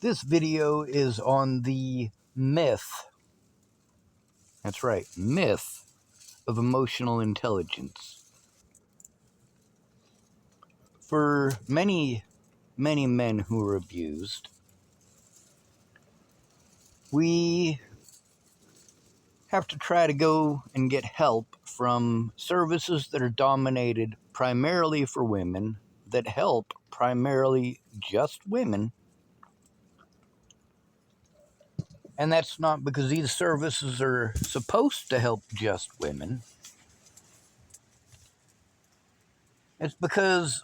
This video is on the myth, that's right, myth of emotional intelligence. For many men who are abused, we have to try to go and get help from services that are dominated primarily for women, that help primarily just women. And that's not because these services are supposed to help just women. It's because,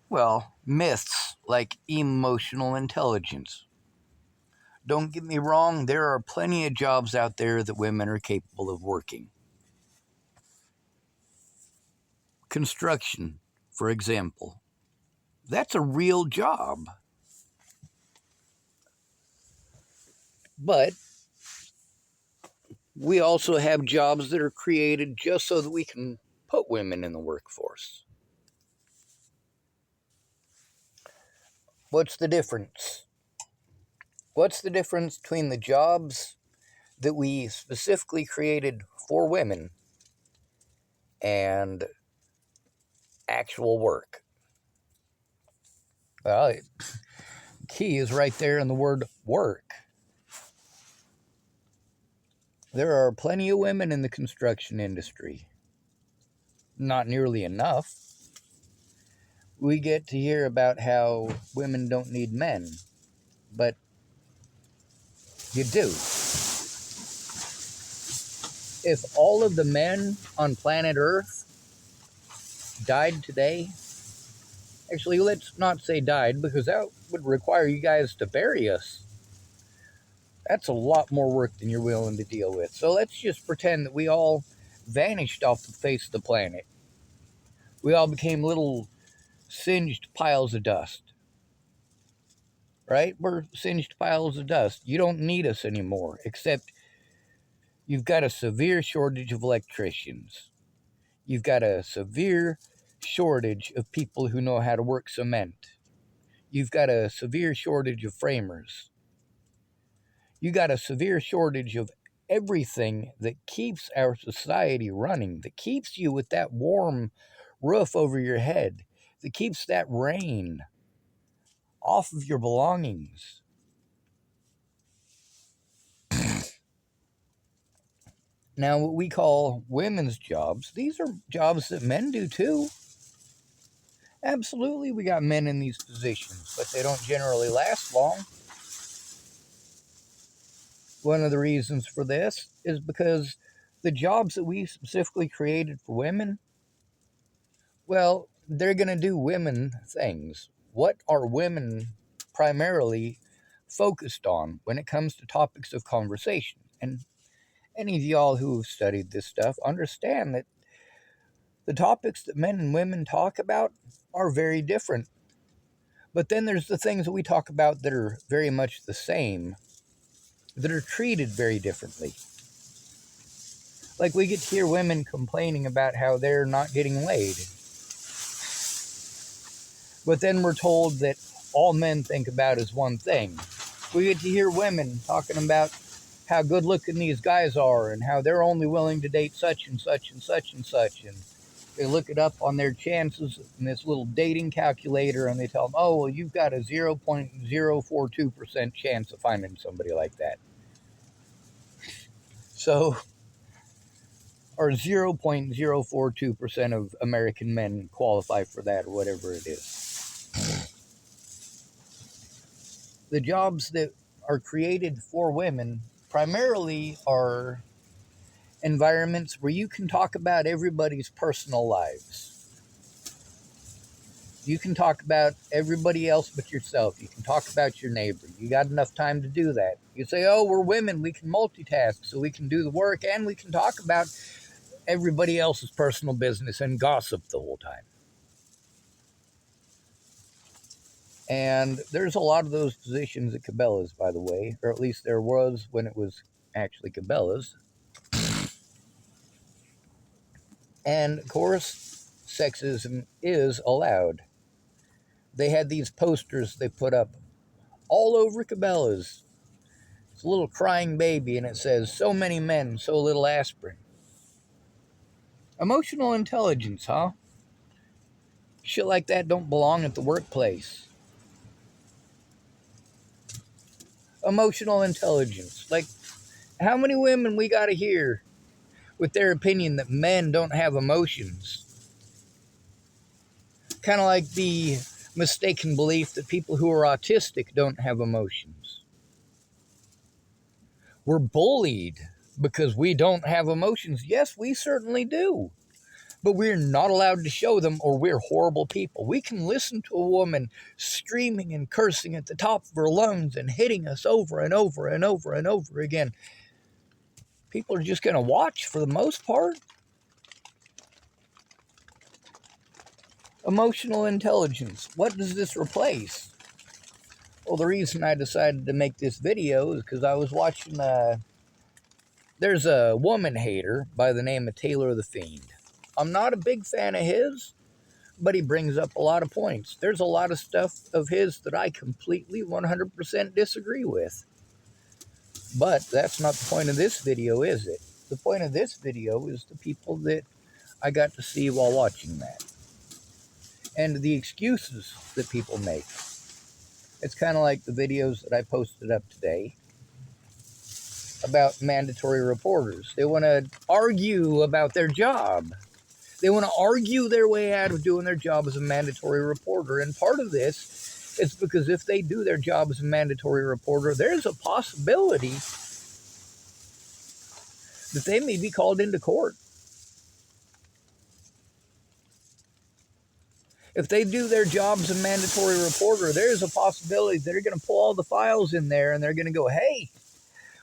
well, myths like emotional intelligence. Don't get me wrong, there are plenty of jobs out there that women are capable of working. Construction, for example. That's a real job. But we also have jobs that are created just so that we can put women in the workforce. What's the difference? What's the difference between the jobs that we specifically created for women and actual work? Well, key is right there in the word work. There are plenty of women in the construction industry. Not nearly enough. We get to hear about how women don't need men, but you do. If all of the men on planet Earth died today, actually, let's not say died, because that would require you guys to bury us. That's a lot more work than you're willing to deal with. So let's just pretend that we all vanished off the face of the planet. We all became little singed piles of dust. Right? We're singed piles of dust. You don't need us anymore, except you've got a severe shortage of electricians. You've got a severe shortage of people who know how to work cement. You've got a severe shortage of framers. You got a severe shortage of everything that keeps our society running, that keeps you with that warm roof over your head, that keeps that rain off of your belongings. Now, what we call women's jobs, these are jobs that men do too. Absolutely, we got men in these positions, but they don't generally last long. One of the reasons for this is because the jobs that we specifically created for women, well, they're going to do women things. What are women primarily focused on when it comes to topics of conversation? And any of y'all who have studied this stuff understand that the topics that men and women talk about are very different. But then there's the things that we talk about that are very much the same, that are treated very differently. Like we get to hear women complaining about how they're not getting laid. But then we're told that all men think about is one thing. We get to hear women talking about how good looking these guys are and how they're only willing to date such and such and such and such. And they look it up on their chances in this little dating calculator and they tell them, oh, well, you've got a 0.042% chance of finding somebody like that. So, or 0.042% of American men qualify for that, or whatever it is. The jobs that are created for women primarily are environments where you can talk about everybody's personal lives. You can talk about everybody else but yourself. You can talk about your neighbor. You got enough time to do that. You say, oh, we're women. We can multitask, so we can do the work and we can talk about everybody else's personal business and gossip the whole time. And there's a lot of those positions at Cabela's, by the way, or at least there was when it was actually Cabela's. And, of course, sexism is allowed. They had these posters they put up all over Cabela's. It's a little crying baby, and it says, "So many men, so little aspirin." Emotional intelligence, huh? Shit like that don't belong at the workplace. Emotional intelligence. Like, how many women we gotta hear with their opinion that men don't have emotions? Kind of like the mistaken belief that people who are autistic don't have emotions. We're bullied because we don't have emotions. Yes, we certainly do. But we're not allowed to show them, or we're horrible people. We can listen to a woman screaming and cursing at the top of her lungs and hitting us over and over and over and over again. People are just going to watch for the most part. Emotional intelligence. What does this replace? Well, the reason I decided to make this video is because I was watching, there's a woman hater by the name of Taylor the Fiend. I'm not a big fan of his, but he brings up a lot of points. There's a lot of stuff of his that I completely 100% disagree with. But that's not the point of this video, is it? The point of this video is the people that I got to see while watching that. And the excuses that people make. It's kind of like the videos that I posted up today about mandatory reporters. They want to argue about their job. They want to argue their way out of doing their job as a mandatory reporter. And part of this is because if they do their job as a mandatory reporter, there's a possibility that they may be called into court. If they do their job as a mandatory reporter, there's a possibility that they're going to pull all the files in there and they're going to go, "Hey,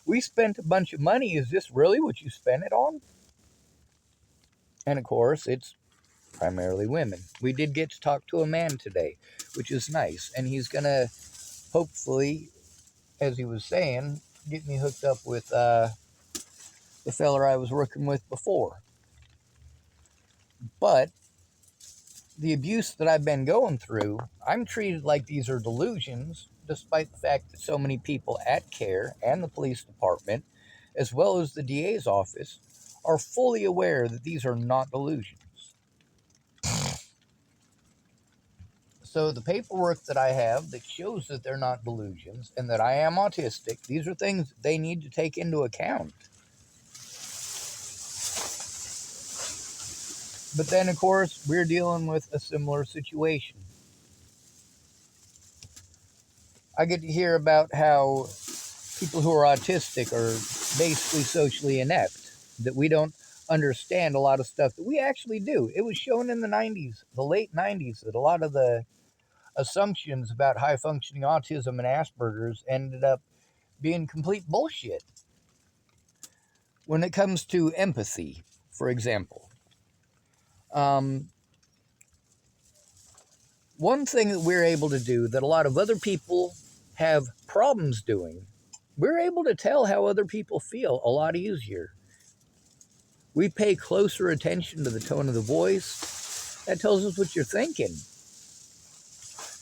we spent a bunch of money. Is this really what you spent it on?" And of course, it's primarily women. We did get to talk to a man today, which is nice. And he's going to hopefully, as he was saying, get me hooked up with the feller I was working with before. But the abuse that I've been going through, I'm treated like these are delusions, despite the fact that so many people at CARE and the police department, as well as the DA's office, are fully aware that these are not delusions. So the paperwork that I have that shows that they're not delusions and that I am autistic, these are things they need to take into account. But then, of course, we're dealing with a similar situation. I get to hear about how people who are autistic are basically socially inept, that we don't understand a lot of stuff that we actually do. It was shown in the 90s, the late 90s, that a lot of the assumptions about high functioning autism and Asperger's ended up being complete bullshit. When it comes to empathy, for example, one thing that we're able to do that a lot of other people have problems doing, we're able to tell how other people feel a lot easier. We pay closer attention to the tone of the voice. That tells us what you're thinking.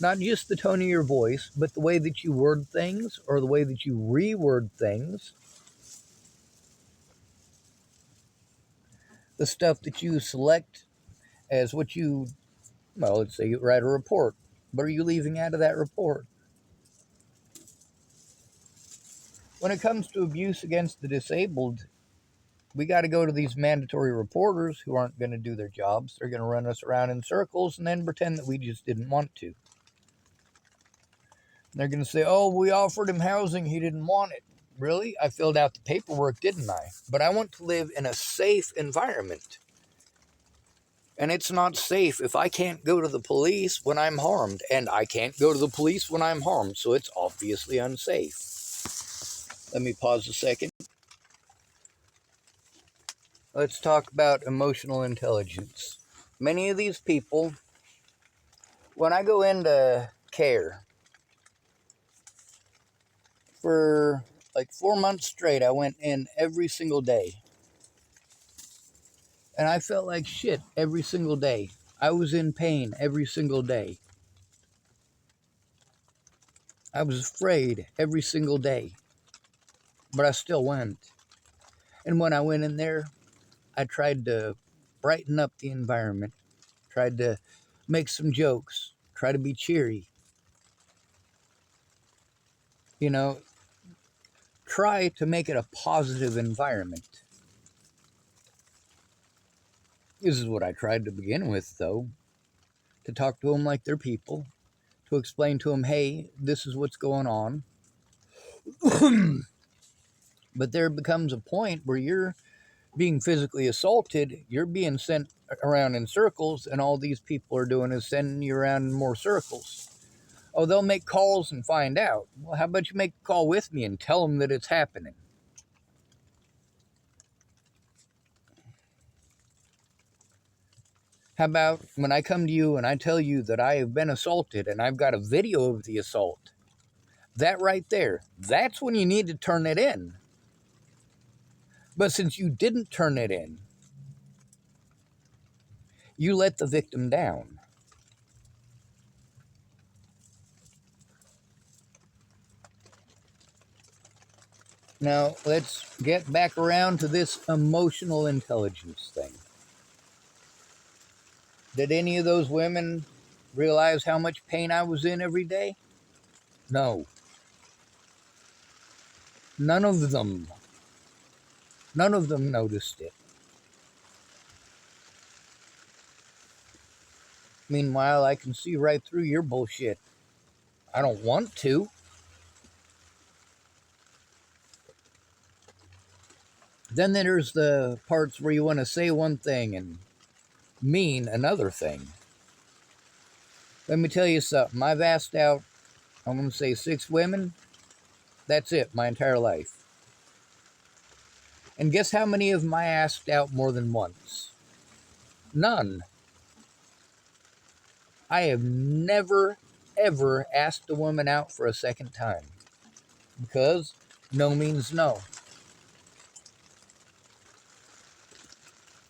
Not just the tone of your voice, but the way that you word things or the way that you reword things. The stuff that you select as what you, well, let's say you write a report. What are you leaving out of that report? When it comes to abuse against the disabled, we got to go to these mandatory reporters who aren't going to do their jobs. They're going to run us around in circles and then pretend that we just didn't want to. They're going to say, "Oh, we offered him housing. He didn't want it." Really? I filled out the paperwork, didn't I? But I want to live in a safe environment. And it's not safe if I can't go to the police when I'm harmed. And I can't go to the police when I'm harmed. So it's obviously unsafe. Let me pause a second. Let's talk about emotional intelligence. Many of these people, when I go into CARE, for like 4 months straight, I went in every single day. And I felt like shit every single day. I was in pain every single day. I was afraid every single day, but I still went. And when I went in there, I tried to brighten up the environment, tried to make some jokes, try to be cheery. You know, try to make it a positive environment. This is what I tried to begin with, though, to talk to them like they're people, to explain to them, hey, this is what's going on. But there becomes a point where you're being physically assaulted, you're being sent around in circles, and all these people are doing is sending you around in more circles. Oh, they'll make calls and find out. Well, how about you make a call with me and tell them that it's happening? How about when I come to you and I tell you that I have been assaulted and I've got a video of the assault? That right there, that's when you need to turn it in. But since you didn't turn it in, you let the victim down. Now, let's get back around to this emotional intelligence thing. Did any of those women realize how much pain I was in every day? No. None of them. None of them noticed it. Meanwhile, I can see right through your bullshit. I don't want to. Then there's the parts where you want to say one thing and mean another thing. Let me tell you something. I've asked out, I'm going to say 6 women. That's it, my entire life. And guess how many of them I asked out more than once? None. I have never, ever asked a woman out for a second time. Because no means no.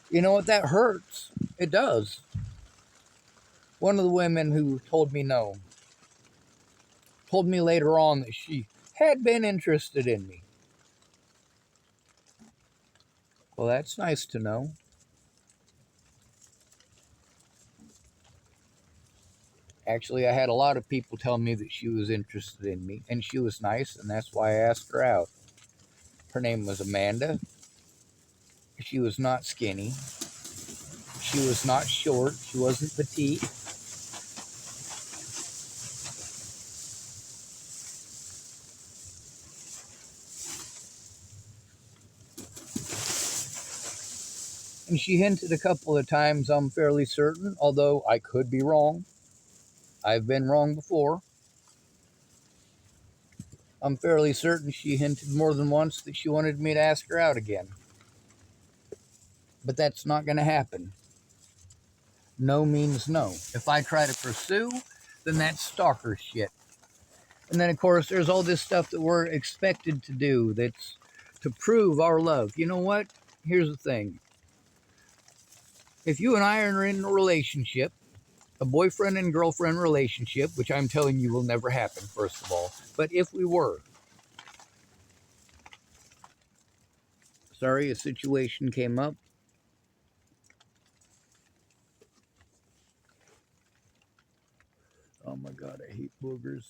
You know what? That hurts. It does. One of the women who told me no told me later on that she had been interested in me. Well, that's nice to know. Actually, I had a lot of people tell me that she was interested in me, and she was nice, and that's why I asked her out. Her name was Amanda. She was not skinny. She was not short. She wasn't petite. And she hinted a couple of times, I'm fairly certain, although I could be wrong. I've been wrong before. I'm fairly certain she hinted more than once that she wanted me to ask her out again. But that's not going to happen. No means no. If I try to pursue, then that's stalker shit. And then, of course, there's all this stuff that we're expected to do that's to prove our love. You know what? Here's the thing. If you and I are in a relationship, a boyfriend and girlfriend relationship, which I'm telling you will never happen, first of all, but if we were, sorry, a situation came up. Oh my God, I hate boogers.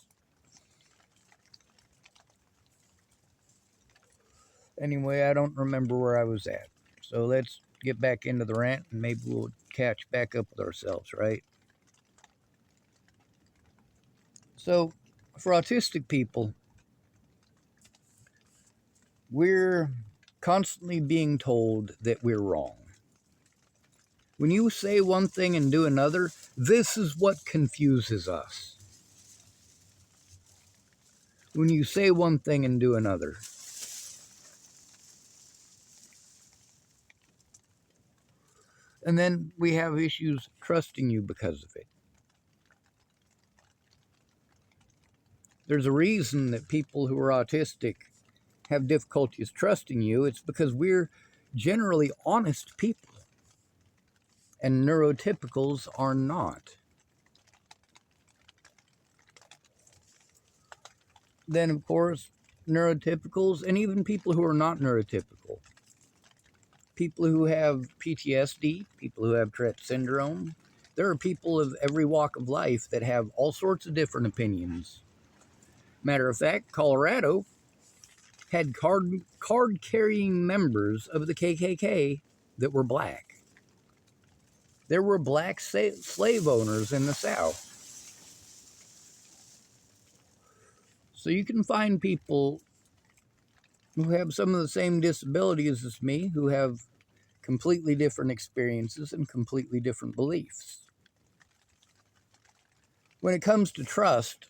Anyway, I don't remember where I was at. So let's get back into the rant and maybe we'll catch back up with ourselves, right? So, for autistic people, we're constantly being told that we're wrong. When you say one thing and do another, this is what confuses us. When you say one thing and do another. And then we have issues trusting you because of it. There's a reason that people who are autistic have difficulties trusting you. It's because we're generally honest people. And neurotypicals are not. Then, of course, neurotypicals and even people who are not neurotypical. People who have PTSD, people who have Tourette syndrome. There are people of every walk of life that have all sorts of different opinions. Matter of fact, Colorado had card carrying members of the KKK that were black. There were black slave owners in the South. So you can find people who have some of the same disabilities as me, who have completely different experiences and completely different beliefs. When it comes to trust,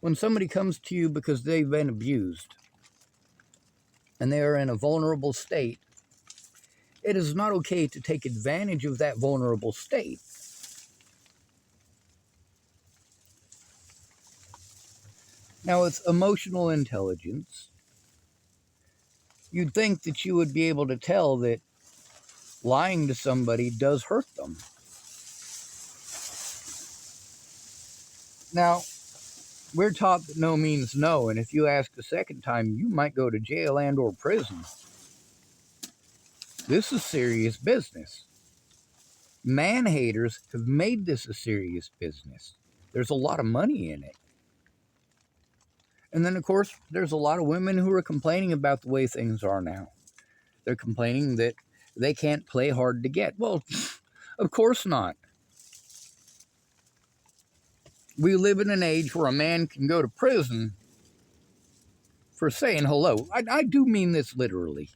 when somebody comes to you because they've been abused and they are in a vulnerable state, it is not okay to take advantage of that vulnerable state. Now, with emotional intelligence, you'd think that you would be able to tell that lying to somebody does hurt them. Now, we're taught that no means no, and if you ask a second time, you might go to jail and or prison. This is serious business. Man haters have made this a serious business. There's a lot of money in it. And then, of course, there's a lot of women who are complaining about the way things are now. They're complaining that they can't play hard to get. Well, of course not. We live in an age where a man can go to prison for saying hello. I do mean this literally.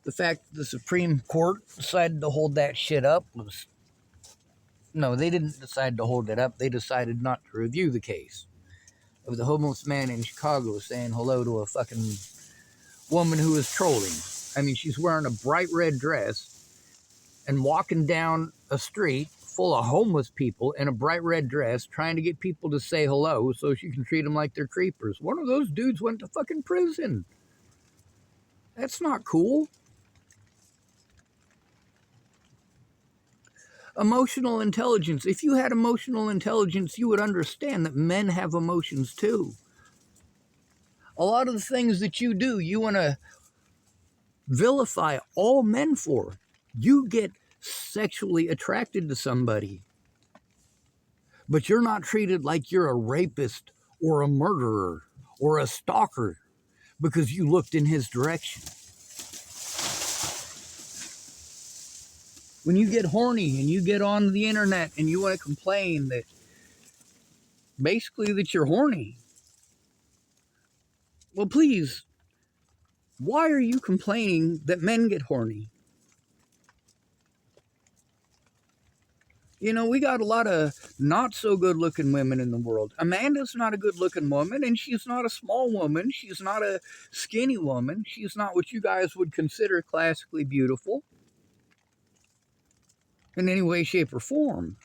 The fact that the Supreme Court decided to hold that shit up was... No, they didn't decide to hold it up. They decided not to review the case of the homeless man in Chicago saying hello to a fucking woman who was trolling. I mean, she's wearing a bright red dress and walking down a street full of homeless people in a bright red dress trying to get people to say hello so she can treat them like they're creepers. One of those dudes went to fucking prison. That's not cool. Emotional intelligence. If you had emotional intelligence, you would understand that men have emotions too. A lot of the things that you do, you want to vilify all men for. You get sexually attracted to somebody, but you're not treated like you're a rapist or a murderer or a stalker because you looked in his direction. When you get horny and you get on the internet and you want to complain that basically that you're horny, well, please, why are you complaining that men get horny? You know, we got a lot of not so good looking women in the world. Amanda's not a good looking woman, and she's not a small woman. She's not a skinny woman. She's not what you guys would consider classically beautiful in any way, shape, or form.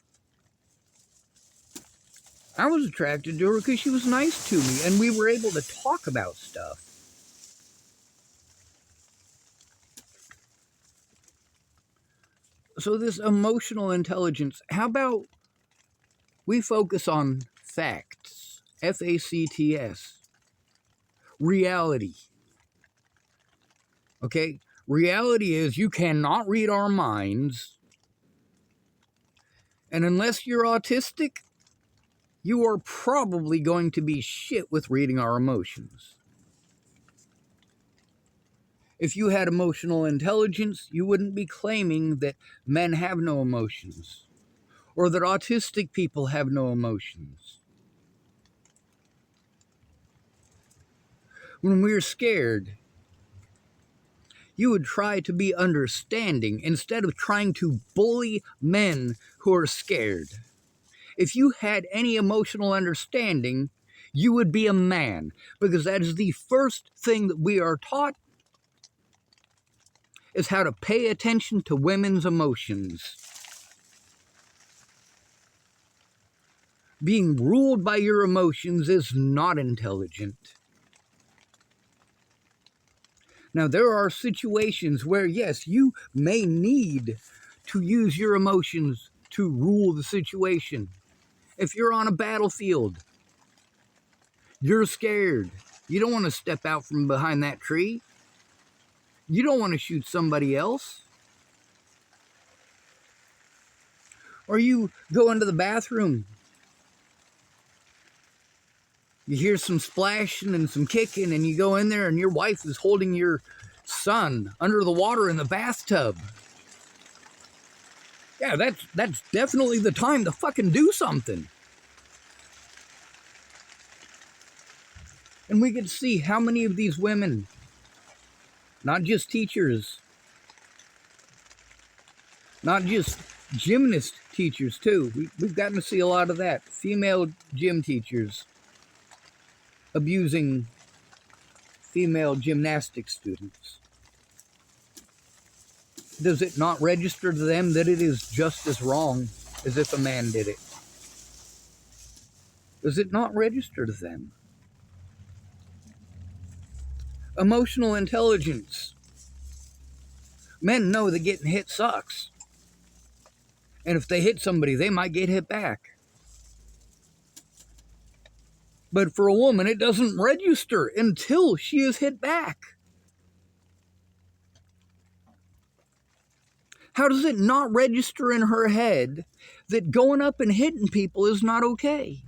I was attracted to her because she was nice to me, and we were able to talk about stuff. So this emotional intelligence, how about we focus on facts, F-A-C-T-S, reality. Okay? Reality is you cannot read our minds, and unless you're autistic, you are probably going to be shit with reading our emotions. If you had emotional intelligence, you wouldn't be claiming that men have no emotions, or that autistic people have no emotions. When we're scared, you would try to be understanding instead of trying to bully men who are scared. If you had any emotional understanding, you would be a man, because that is the first thing that we are taught, is how to pay attention to women's emotions. Being ruled by your emotions is not intelligent. Now, there are situations where, yes, you may need to use your emotions to rule the situation. If you're on a battlefield, you're scared. You don't want to step out from behind that tree. You don't want to shoot somebody else. Or you go into the bathroom. You hear some splashing and some kicking, and you go in there and your wife is holding your son under the water in the bathtub. Yeah, that's definitely the time to fucking do something. And we get to see how many of these women, not just teachers, not just gymnast teachers too. We've gotten to see a lot of that. Female gym teachers abusing female gymnastics students. Does it not register to them that it is just as wrong as if a man did it? Does it not register to them? Emotional intelligence. Men know that getting hit sucks. And if they hit somebody, they might get hit back. But for a woman, it doesn't register until she is hit back. How does it not register in her head that going up and hitting people is not okay?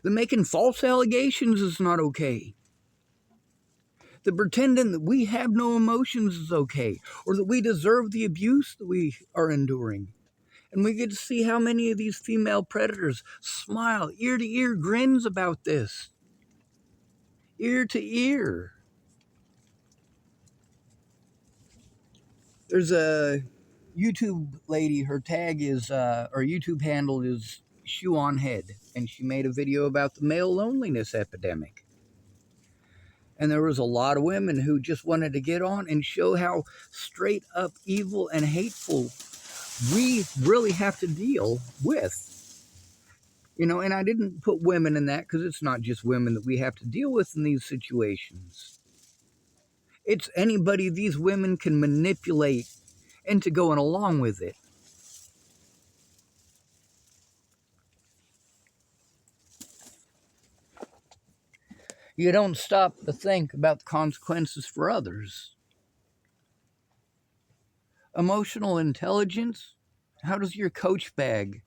That making false allegations is not okay? That pretending that we have no emotions is okay, or that we deserve the abuse that we are enduring? And we get to see how many of these female predators smile ear to ear grins about this. Ear to ear. There's a YouTube lady, her tag is, or YouTube handle is Shoe on Head, and she made a video about the male loneliness epidemic. And there was a lot of women who just wanted to get on and show how straight up evil and hateful we really have to deal with. You know, and I didn't put women in that because it's not just women that we have to deal with in these situations. It's anybody these women can manipulate into going along with it. You don't stop to think about the consequences for others. Emotional intelligence? How does your coach bag?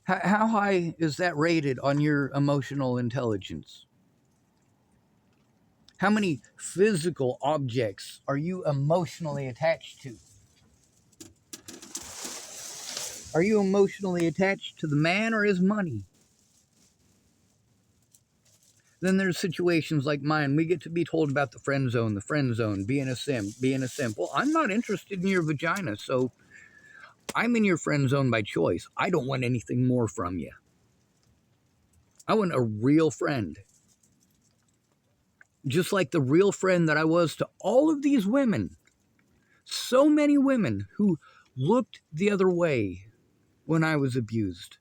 How high is that rated on your emotional intelligence? How many physical objects are you emotionally attached to? Are you emotionally attached to the man or his money? Then there's situations like mine. We get to be told about the friend zone, being a simp, being a simp. Well, I'm not interested in your vagina, so I'm in your friend zone by choice. I don't want anything more from you. I want a real friend. Just like the real friend that I was to all of these women. So many women who looked the other way when I was abused.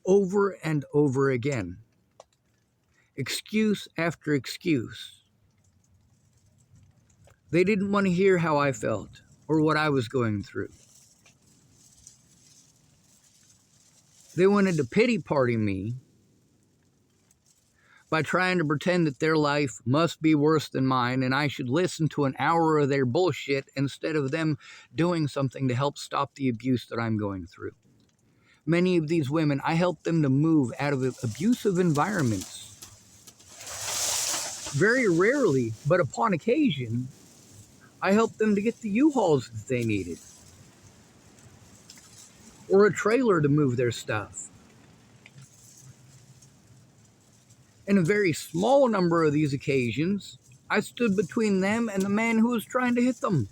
Over and over again. Excuse after excuse. They didn't want to hear how I felt or what I was going through. They wanted to pity party me by trying to pretend that their life must be worse than mine and I should listen to an hour of their bullshit instead of them doing something to help stop the abuse that I'm going through. Many of these women, I helped them to move out of abusive environments. Very rarely, but upon occasion, I helped them to get the U-Hauls that they needed. Or a trailer to move their stuff. In a very small number of these occasions, I stood between them and the man who was trying to hit them.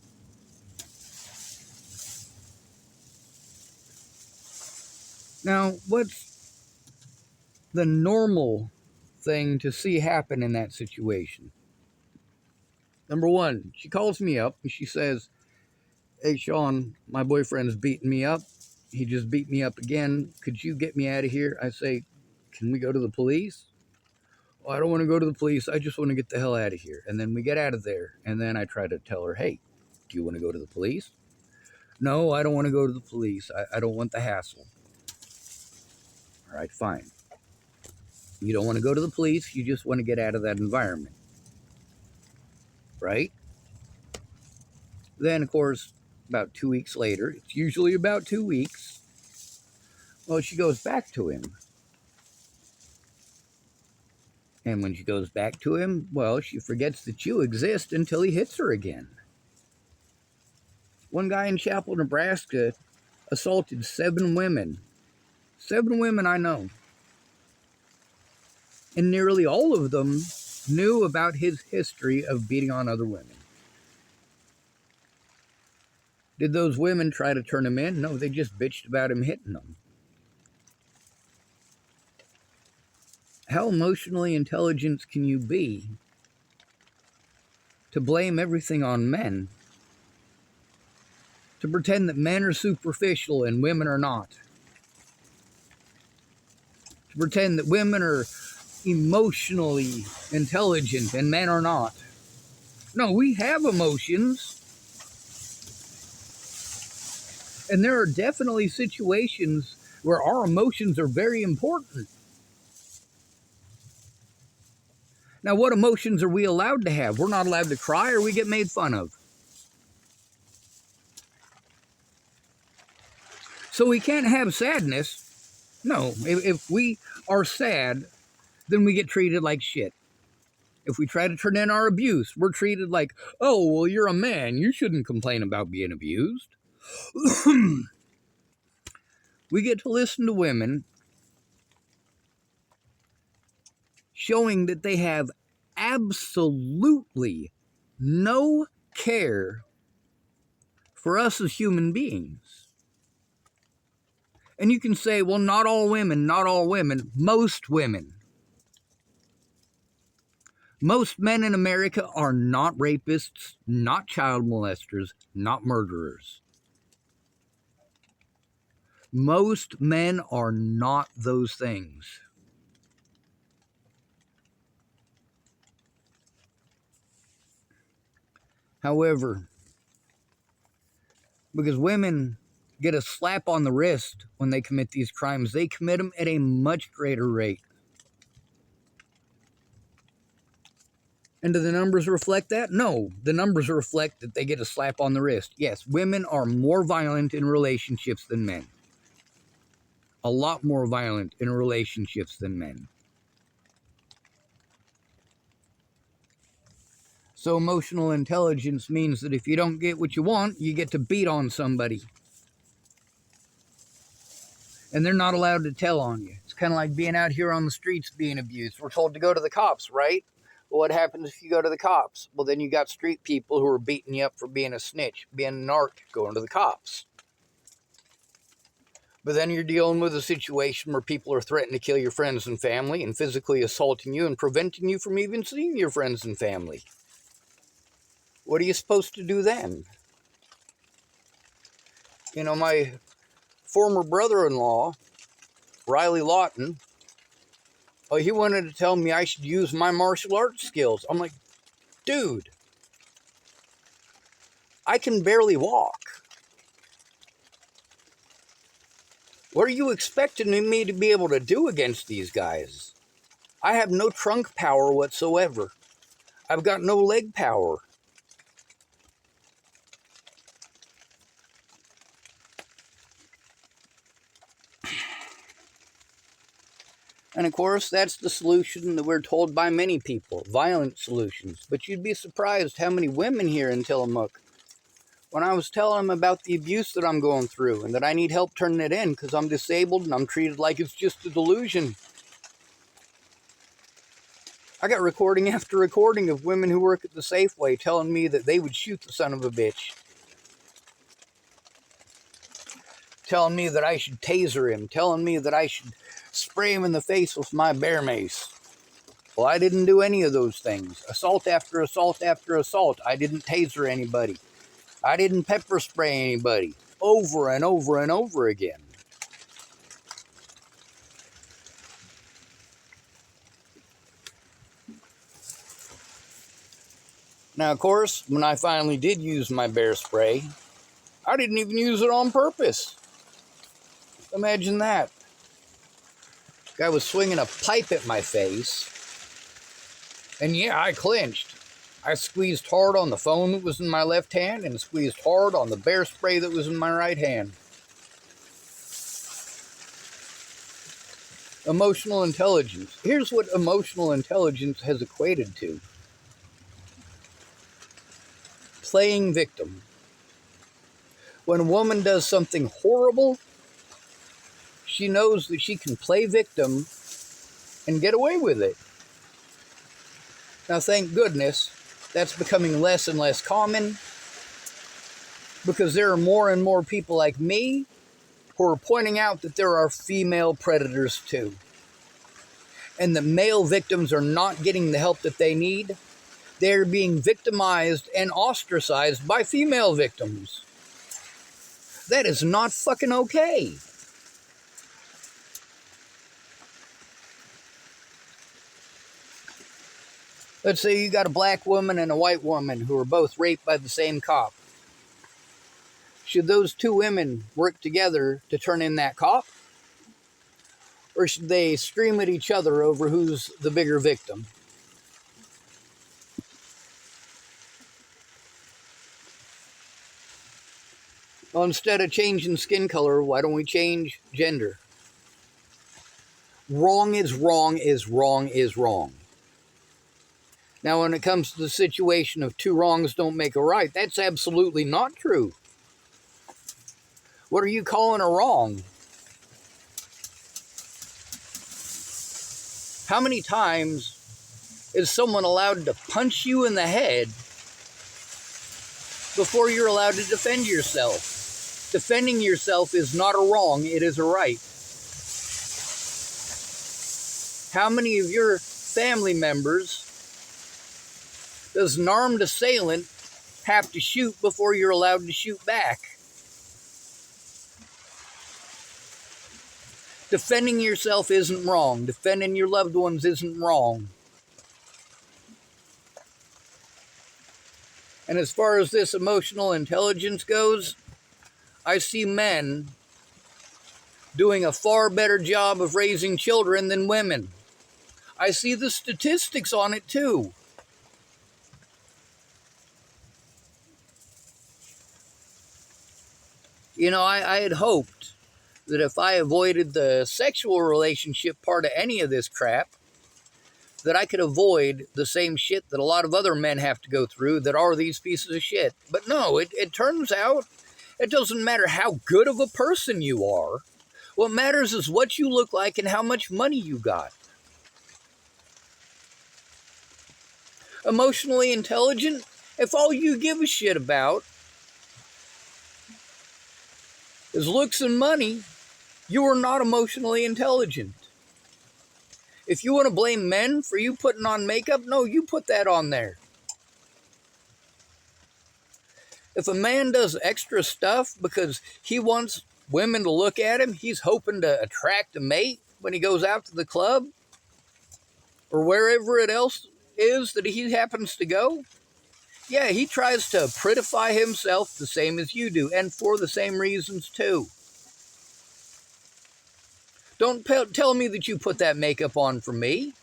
Now, what's the normal thing to see happen in that situation? Number one, she calls me up and she says, "Hey, Sean, my boyfriend's beating me up. He just beat me up again. Could you get me out of here?" I say, "Can we go to the police?" "Well, I don't want to go to the police. I just want to get the hell out of here." And then we get out of there. And then I try to tell her, "Hey, do you want to go to the police?" "No, I don't want to go to the police. I don't want the hassle." All right, fine. You don't want to go to the police. You just want to get out of that environment, right? Then, of course, about 2 weeks later, it's usually about 2 weeks, well, she goes back to him. And when she goes back to him, well, she forgets that you exist until he hits her again. One guy in Chapel, Nebraska assaulted 7 women. 7 women I know. And nearly all of them knew about his history of beating on other women. Did those women try to turn him in? No, they just bitched about him hitting them. How emotionally intelligent can you be to blame everything on men? To pretend that men are superficial and women are not? To pretend that women are emotionally intelligent and men are not? No, we have emotions. And there are definitely situations where our emotions are very important. Now, what emotions are we allowed to have? We're not allowed to cry or we get made fun of. So we can't have sadness. No, if we are sad, then we get treated like shit. If we try to turn in our abuse, we're treated like, oh, well, you're a man. You shouldn't complain about being abused. We get to listen to women showing that they have absolutely no care for us as human beings. And you can say, well, not all women, most women. Most men in America are not rapists, not child molesters, not murderers. Most men are not those things. However, because women get a slap on the wrist when they commit these crimes, they commit them at a much greater rate. And do the numbers reflect that? No, the numbers reflect that they get a slap on the wrist. Yes, women are more violent in relationships than men. A lot more violent in relationships than men. So emotional intelligence means that if you don't get what you want, you get to beat on somebody. And they're not allowed to tell on you. It's kind of like being out here on the streets being abused. We're told to go to the cops, right? Well, what happens if you go to the cops? Well, then you got street people who are beating you up for being a snitch, being a narc, going to the cops. But then you're dealing with a situation where people are threatening to kill your friends and family and physically assaulting you and preventing you from even seeing your friends and family. What are you supposed to do then? You know, my former brother-in-law, Riley Lawton, he wanted to tell me I should use my martial arts skills. I'm like, dude, I can barely walk. What are you expecting me to be able to do against these guys? I have no trunk power whatsoever. I've got no leg power. And of course, that's the solution that we're told by many people, violent solutions. But you'd be surprised how many women here in Tillamook, when I was telling them about the abuse that I'm going through and that I need help turning it in because I'm disabled and I'm treated like it's just a delusion. I got recording after recording of women who work at the Safeway telling me that they would shoot the son of a bitch. Telling me that I should taser him. Telling me that I should spray him in the face with my bear mace. Well, I didn't do any of those things. Assault after assault after assault. I didn't taser anybody. I didn't pepper spray anybody. Over and over and over again. Now, of course, when I finally did use my bear spray, I didn't even use it on purpose. Imagine that. Guy was swinging a pipe at my face. And yeah, I clinched. I squeezed hard on the phone that was in my left hand and squeezed hard on the bear spray that was in my right hand. Emotional intelligence. Here's what emotional intelligence has equated to. Playing victim. When a woman does something horrible, she knows that she can play victim and get away with it. Now, thank goodness, that's becoming less and less common because there are more and more people like me who are pointing out that there are female predators too. And that male victims are not getting the help that they need. They're being victimized and ostracized by female victims. That is not fucking okay. Let's say you got a black woman and a white woman who are both raped by the same cop. Should those two women work together to turn in that cop? Or should they scream at each other over who's the bigger victim? Well, instead of changing skin color, why don't we change gender? Wrong is wrong is wrong is wrong. Now, when it comes to the situation of two wrongs don't make a right, that's absolutely not true. What are you calling a wrong? How many times is someone allowed to punch you in the head before you're allowed to defend yourself? Defending yourself is not a wrong, it is a right. How many of your family members does an armed assailant have to shoot before you're allowed to shoot back? Defending yourself isn't wrong. Defending your loved ones isn't wrong. And as far as this emotional intelligence goes, I see men doing a far better job of raising children than women. I see the statistics on it too. You know, I had hoped that if I avoided the sexual relationship part of any of this crap, that I could avoid the same shit that a lot of other men have to go through that are these pieces of shit. But no, it turns out it doesn't matter how good of a person you are. What matters is what you look like and how much money you got. Emotionally intelligent, if all you give a shit about is looks and money, you are not emotionally intelligent. If you want to blame men for you putting on makeup, no, you put that on there. If a man does extra stuff because he wants women to look at him, he's hoping to attract a mate when he goes out to the club or wherever it else is that he happens to go, yeah, he tries to prettify himself the same as you do, and for the same reasons too. Don't tell me that you put that makeup on for me.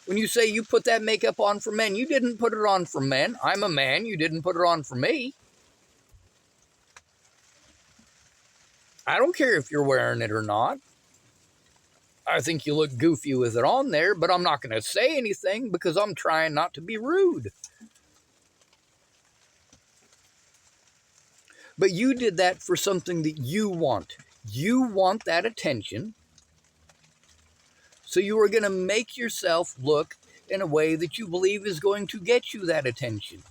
When you say you put that makeup on for men, you didn't put it on for men. I'm a man, you didn't put it on for me. I don't care if you're wearing it or not. I think you look goofy with it on there, but I'm not going to say anything because I'm trying not to be rude. But you did that for something that you want. You want that attention. So you are going to make yourself look in a way that you believe is going to get you that attention.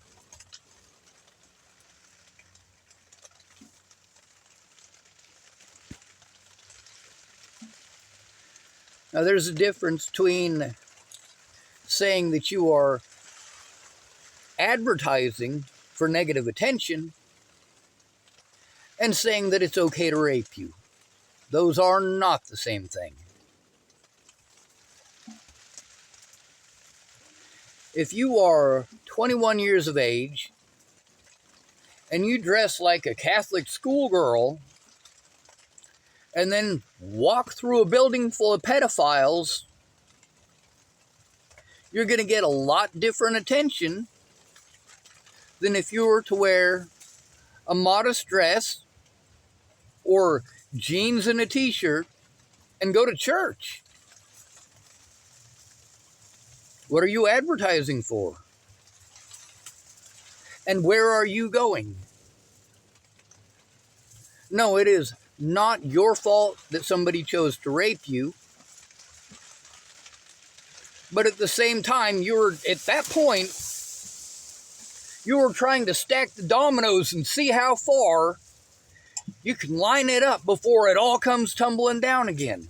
Now, there's a difference between saying that you are advertising for negative attention and saying that it's okay to rape you. Those are not the same thing. If you are 21 years of age and you dress like a Catholic schoolgirl and then walk through a building full of pedophiles, you're going to get a lot different attention than if you were to wear a modest dress or jeans and a t-shirt and go to church. What are you advertising for? And where are you going? No, it is not your fault that somebody chose to rape you. But at the same time, at that point, you were trying to stack the dominoes and see how far you can line it up before it all comes tumbling down again.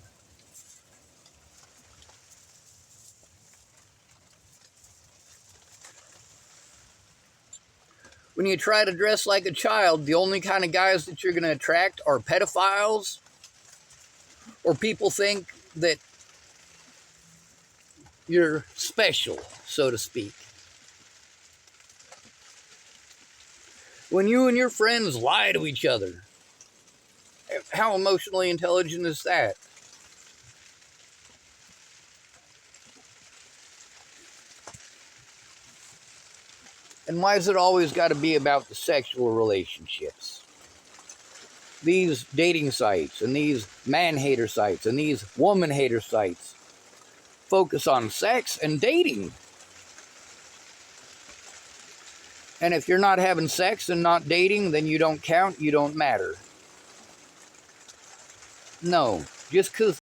When you try to dress like a child, the only kind of guys that you're going to attract are pedophiles, or people think that you're special, so to speak. When you and your friends lie to each other, how emotionally intelligent is that? And why has it always got to be about the sexual relationships? These dating sites and these man-hater sites and these woman-hater sites focus on sex and dating. And if you're not having sex and not dating, then you don't count, you don't matter. No, just because